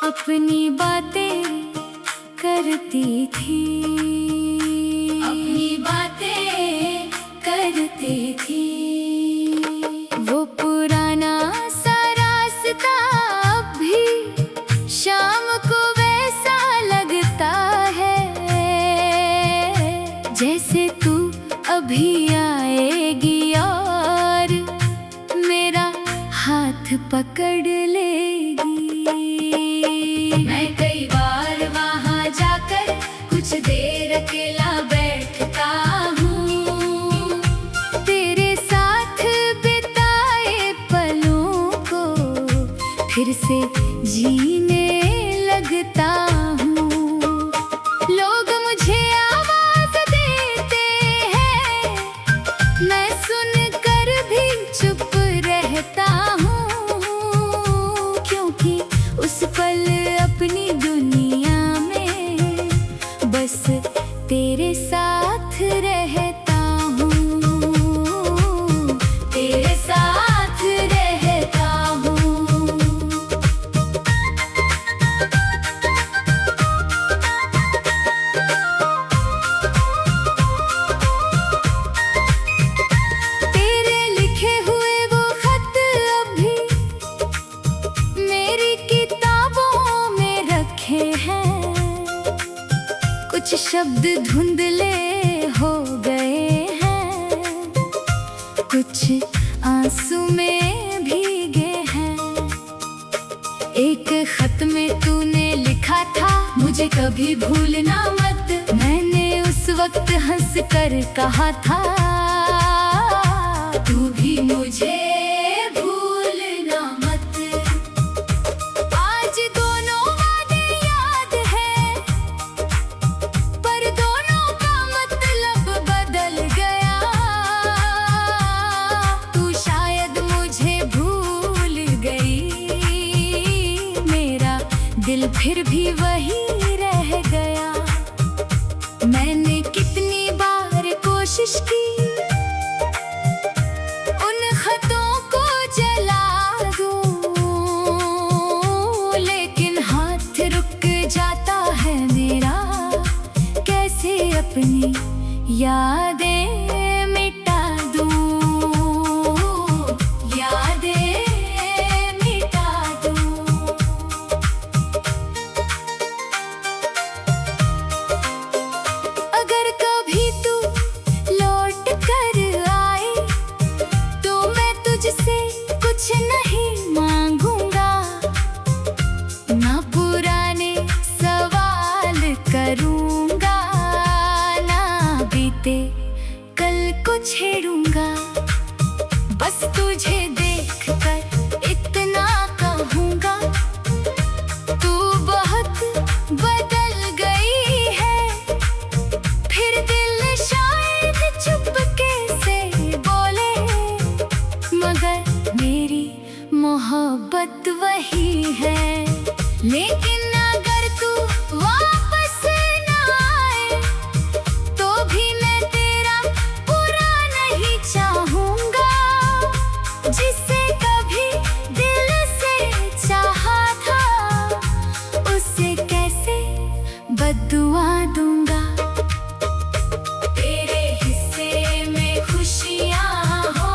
अपनी बातें करती थी, अपनी बातें करती थी। वो पुराना सा रास्ता अब भी शाम को वैसा लगता है, जैसे तू अभी आएगी और मेरा हाथ पकड़ लेगी। मैं कई बार वहाँ जाकर कुछ देर अकेला बैठता हूँ, तेरे साथ बिताए पलों को फिर से जीने लगता हूँ। लोग मुझे आवाज देते हैं, मैं सुनकर भी चुप रहता हूँ, क्योंकि उस पल अपनी दुनिया में बस तेरे साथ रहता हूँ, तेरे साथ रहता हूँ। तेरे लिखे हुए वो खत अभी मेरी किताबों में रखे हैं, कुछ शब्द धुंधले हो गए हैं, कुछ आंसू में भीगे हैं। एक खत में तूने लिखा था, मुझे कभी भूलना मत। मैंने उस वक्त हंस कर कहा था, तू भी मुझे भूलना मत। आज दोनों वादे याद है, पर दोनों का मतलब बदल गया। तू शायद मुझे भूल गई, मेरा दिल फिर भी वही रह गया। मैंने कितनी बार कोशिश की उन खतों को जला दूं, लेकिन हाथ रुक जाता है मेरा। कैसे अपनी यादें मिटा दूं, यादें मिटा दूं। अगर कभी तू लौट कर आए तो मैं तुझसे कुछ नहीं मांगूंगा, ना पुराने सवाल करूंगा, ना बीते कल को छेड़ूंगा। बस तुझे देखकर इतना कहूंगा, तू बहुत बदल गई है। फिर दिल शायद चुपके से बोले, मगर मेरी मोहब्बत वही है। लेकिन अगर तू वापस ना आए तो भी मैं तेरा बुरा नहीं चाहूंगा। जिसे कभी दिल से चाहा था, उसे कैसे बद्दुआ दूंगा। तेरे हिस्से में खुशियाँ हो,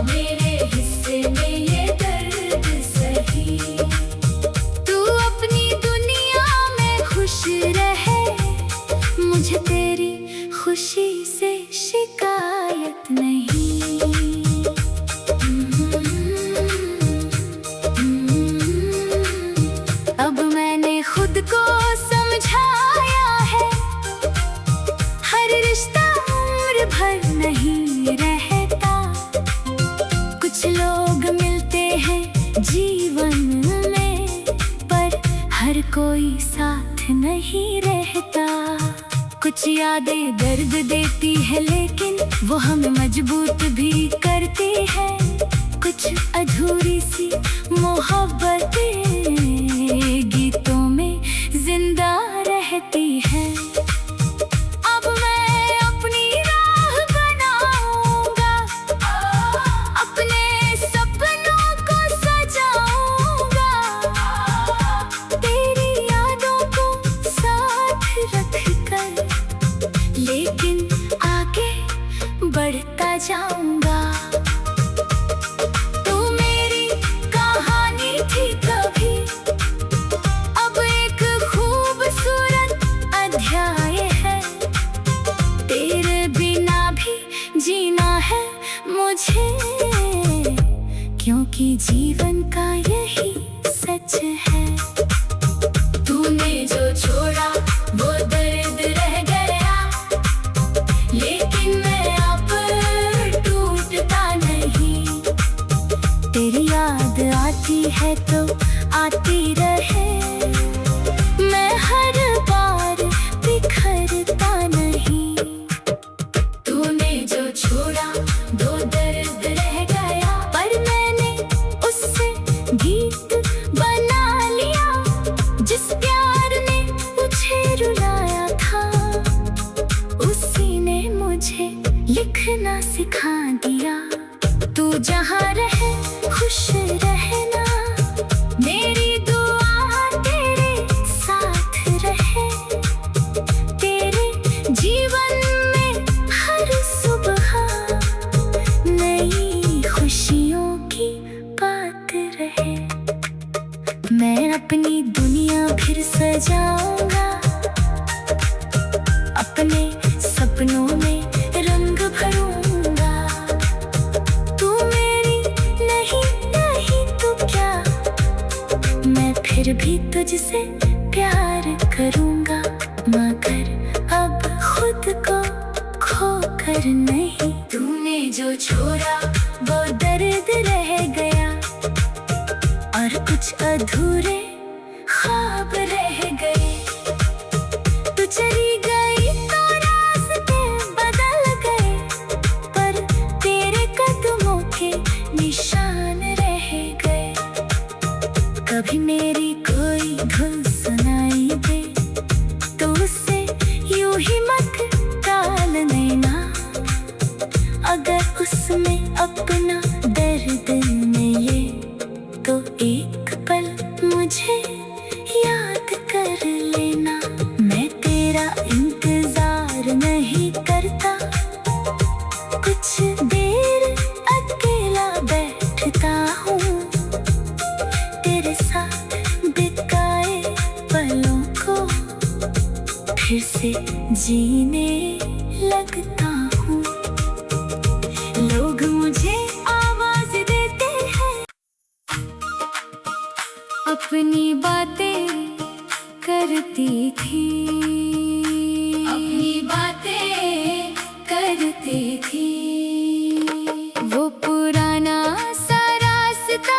मेरे हिस्से में ये दर्द सही। तू अपनी दुनिया में खुश रहे, मुझे तेरी खुशी से शिकायत नहीं। अब मैंने खुद को समझाया है, हर रिश्ता उम्र भर नहीं रहता। कुछ लोग मिलते हैं जीवन में, पर हर कोई साथ नहीं रहता। कुछ यादें दर्द देती है, लेकिन वो हमें मजबूत भी करती है। कुछ अधूरी सी मोहब्बतें गीतों में जिंदा रहती है। अब मैं अपनी राह बनाऊंगा, अपने सपनों को सजाऊंगा। जीवन का यही सच है। तूने जो छोड़ा वो दर्द रह गया, लेकिन मैं अब टूटता नहीं। तेरी याद आती है तो आती रहे, मैं हर बार बिखरता नहीं। तूने जो छोड़ा दो दर्द रह गया, पर मैंने उससे गीत बना लिया। जिस प्यार ने मुझे रुलाया था, उसी ने मुझे लिखना सिखा दिया। तू जहाँ रहे खुश रहना, मेरी दुआ तेरे साथ रहे। तेरे जीवन में हर सुबह नई खुशियों की बात रहे। मैं अपनी दुनिया फिर सजाऊंगा, अपने सपनों में रंग भरूंगा। तू मेरी नहीं तो क्या, मैं फिर भी तुझसे प्यार करूंगा, मगर अब खुद को खोकर नहीं। तूने जो छोड़ा वो दर्द रह गया, और कुछ अधूरे ख्वाब रह गए। तू चली गई तो रास्ते बदल गए, पर तेरे कदमों के निशान रह गए। कभी मेरी कोई धुन सुनाई दे तो उसे यूं ही मत टाल देना। अगर उसमें अपना दर्द नहीं तो एक पल मुझे याद कर लेना। मैं तेरा इंतजार नहीं करता, कुछ देर अकेला बैठता हूँ। तेरे साथ बिताए पलों को फिर से जीने लगता हूँ। लोग मुझे आवाज देते हैं, अपनी बातें करती थी, अपनी बातें करती थी। वो पुराना सा रास्ता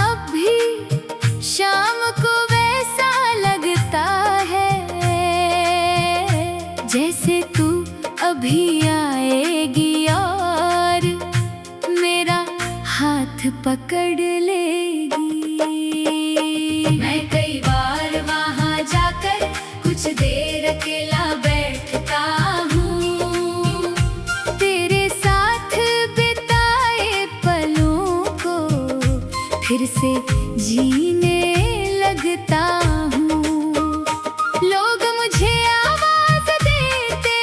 अब भी शाम को वैसा लगता है, जैसे तू अभी आएगी और मेरा हाथ पकड़ लेगी। मैं कई बार वहाँ जाकर कुछ देर अकेला बैठता हूँ। तेरे साथ बिताए पलों को फिर से जीने लगता हूँ। लोग मुझे आवाज देते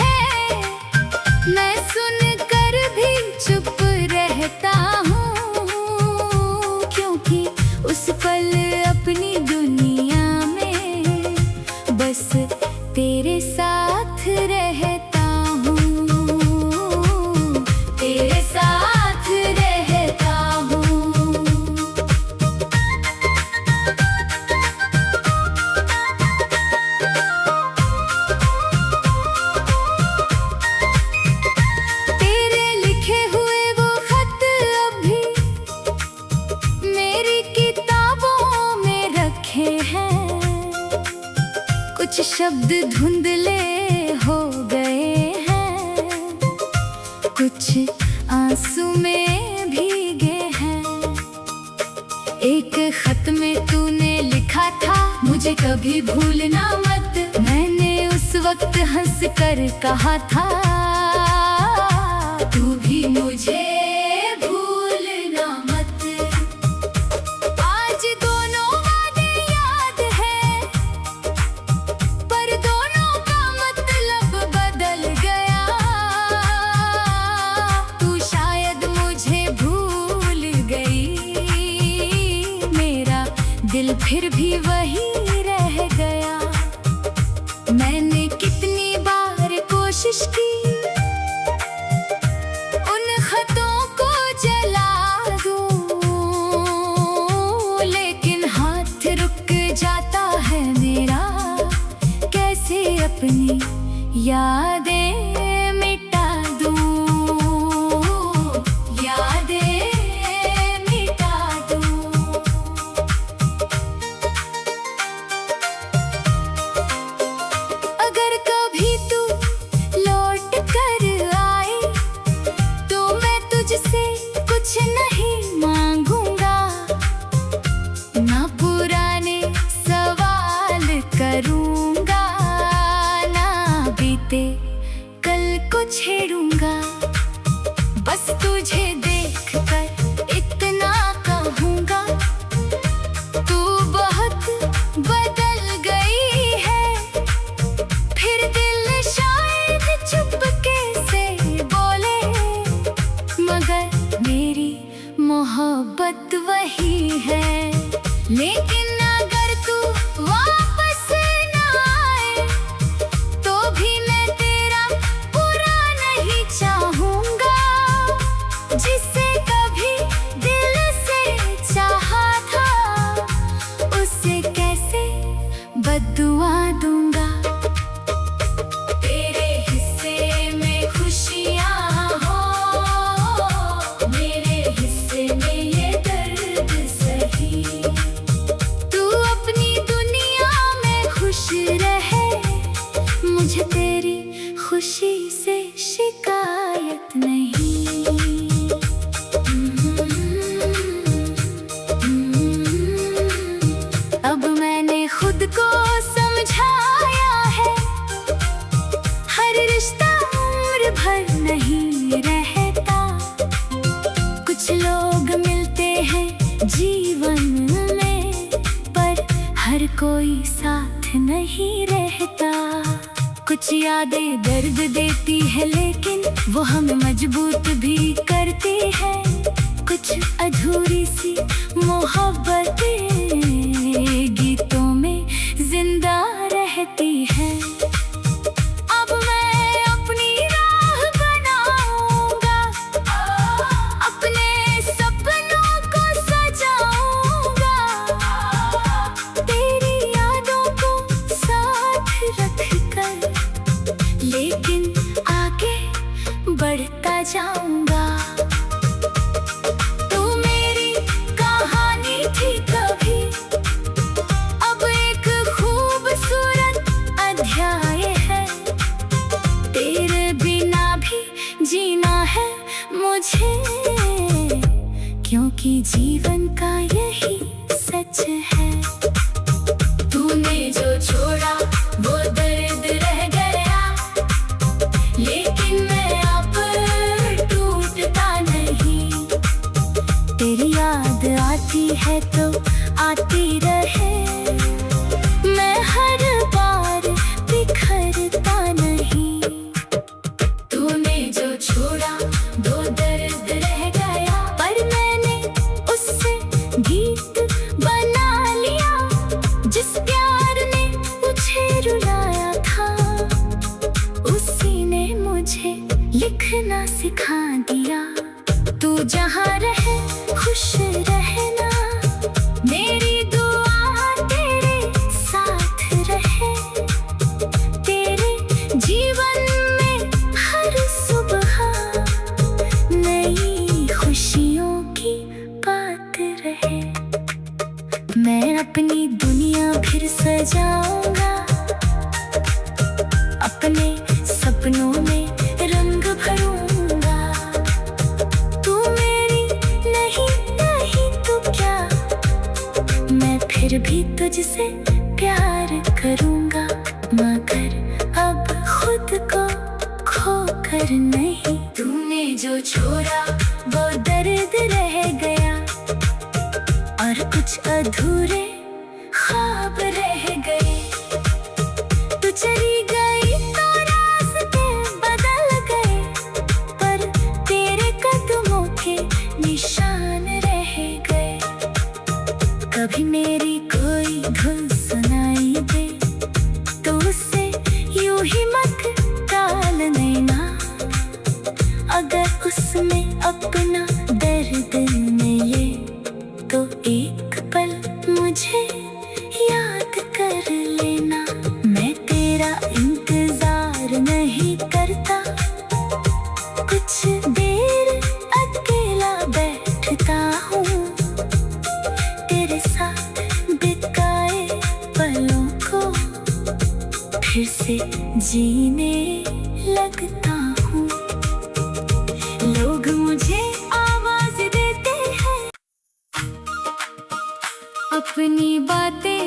हैं, मैं सुनकर भी चुप रहता हूँ, क्योंकि उस पल अपनी दुनिया में बस तेरे साथ रहता हूँ, तेरे साथ रहता हूँ। तेरे लिखे हुए वो खत अभी मेरी किताबों में रखे हैं। कुछ शब्द धुंधले हो गए हैं, कुछ आंसू में भीगे हैं। एक खत में तूने लिखा था, मुझे कभी भूलना मत। मैंने उस वक्त हंस कर कहा था, तू भी मुझे भूलना मत। आज दोनों वादे याद है, पर दोनों का मतलब बदल गया। तू शायद मुझे भूल गई, मेरा दिल फिर भी वही रह गया। मैंने कितनी बार कोशिश की उन खतों को जला दूं, वही है, लेकिन अगर तू वापस ना आए तो भी मैं तेरा बुरा नहीं चाहूंगा। जिसे कभी दिल से चाहा था उसे कैसे बद्दुआ दूंगा। तेरे हिस्से में खुशियां हो, मेरे हिस्से में ये दर्द सही। तू अपनी दुनिया में खुश रहे, मुझे तेरी खुशी से शिकायत नहीं। अब मैंने खुद को समझाया है, हर रिश्ता उम्र भर नहीं रहता। कुछ लोग मिलते हैं जीवन में, पर हर कोई साथ नहीं रहता। कुछ यादें दर्द देती है, लेकिन वो हमें मजबूत भी करती है। कुछ अधूरी सी मोहब्बतें गीतों में जिंदा रहती है। अब मैं अपनी राह बनाऊंगा, अपने सपनों को सजाऊंगा। तेरी यादों को साथ रखकर, लेकिन आगे बढ़ता जाऊंगा। तू मेरी कहानी थी कभी, अब एक खूबसूरत अध्याय है। तेरे बिना भी जीना है मुझे, क्योंकि जीवन का यही सच है। तूने जो छोड़ा वो दर्द रह गया, लेकिन मैं अब टूटता नहीं। तेरी याद आती है तो आती रहे, मैं हर बार बिखरता नहीं। तूने जो छोड़ा वो दर्द रह गया, पर मैंने उससे गीत बना लिया। जिस प्यार ने मुझे रुलाया था, उसी ने मुझे लिखना सिखा दिया। तू जहाँ रहे खुश रहना, मेरी दुआ तेरे साथ रहे। तेरे जीवन में हर सुबह नई खुशियों की बात रहे। मैं अपनी दुनिया फिर सजाऊंगा, अपने सपनों में रंग भरूंगा। तू मेरी नहीं तो क्या, मैं फिर भी तुझसे प्यार करूंगा। मगर अब खुद को खोकर नहीं। तूने जो छोड़ा वो दर्द रह गया, और कुछ अधूरे ख्वाब रह गए। तू चली गई तो रास्ते बदल गए, पर तेरे कदमों के निशान रह गए। कभी मेरी कोई धुन सुनाई दे तो उसे यूं ही मत टाल देना। अगर उसमें अपना दर्द नहीं, तो एक पल मुझे याद कर लेना। मैं तेरा इंतजार नहीं करता, कुछ देर अकेला बैठता हूँ। तेरे साथ बिताए पलों को फिर से जीने लगता हूँ। लोग मुझे आवाज देते हैं, अपनी बातें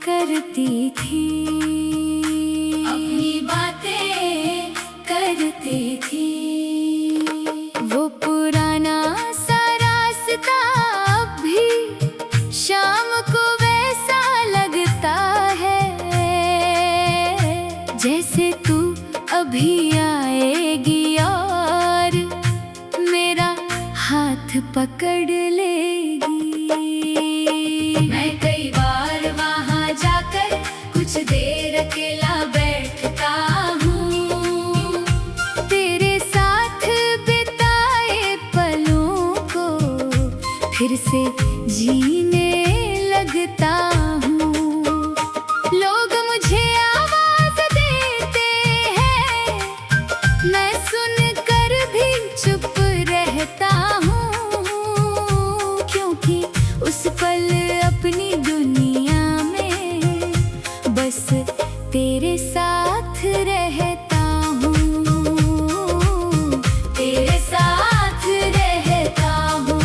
करती थी, अपनी बातें करती थी। वो पुराना सा रास्ता अब भी शाम को वैसा लगता है, जैसे तू अभी आएगी और मेरा हाथ पकड़ लेगी। जीने लगता हूँ। लोग मुझे आवाज देते हैं, मैं सुनकर भी चुप रहता हूँ, क्योंकि उस पल अपनी दुनिया में बस तेरे साथ रहता हूँ, तेरे साथ रहता हूँ।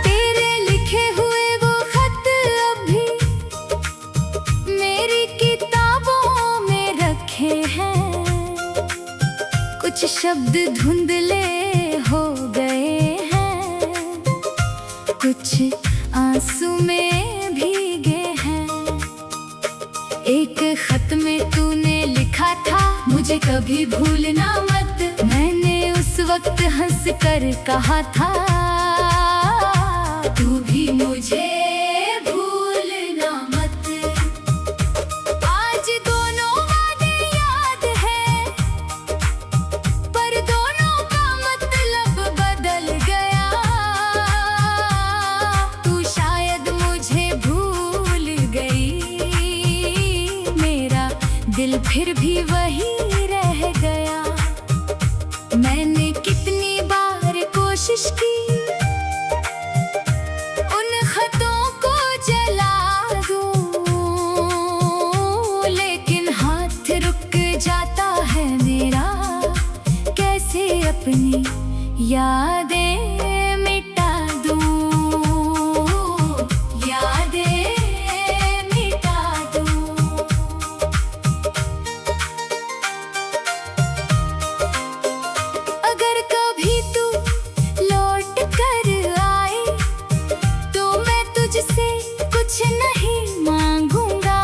तेरे लिखे हुए वो खत अभी मेरी किताबों में रखे हैं। कुछ शब्द धुंधले हो गए हैं, कुछ आंसू में भीगे हैं। एक खत में तूने लिखा था, मुझे कभी भूलना मत। मैंने उस वक्त हंस कर कहा था, तू भी मुझे भूलना मत। आज दोनों वादे याद है, पर दोनों का मतलब बदल गया। तू शायद मुझे भूल गई, मेरा दिल फिर भी वही रह गया। मैंने कितनी बार कोशिश की उन खतों को जला दूं, लेकिन हाथ रुक जाता है मेरा। कैसे अपनी यादें मिटा दूं, यादें मिटा दूं। अगर कभी तू लौट कर आए, तो मैं तुझसे कुछ नहीं मांगूंगा,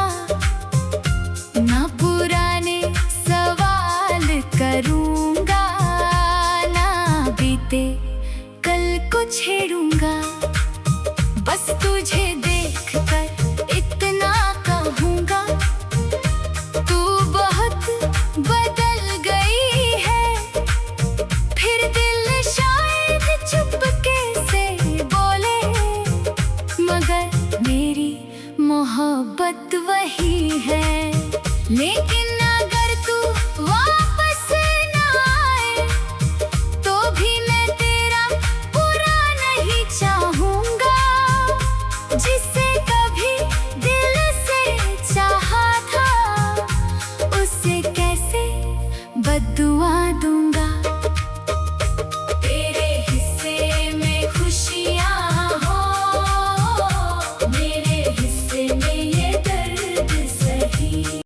ना पुराने सवाल करूंगा, ना बीते कल को छेड़ूंगा। बस तुझे देखकर इतना कहूंगा, तू बहुत बदल गई है। फिर दिल शायद चुपके से बोले, मगर मेरी मोहब्बत वही है। लेकिन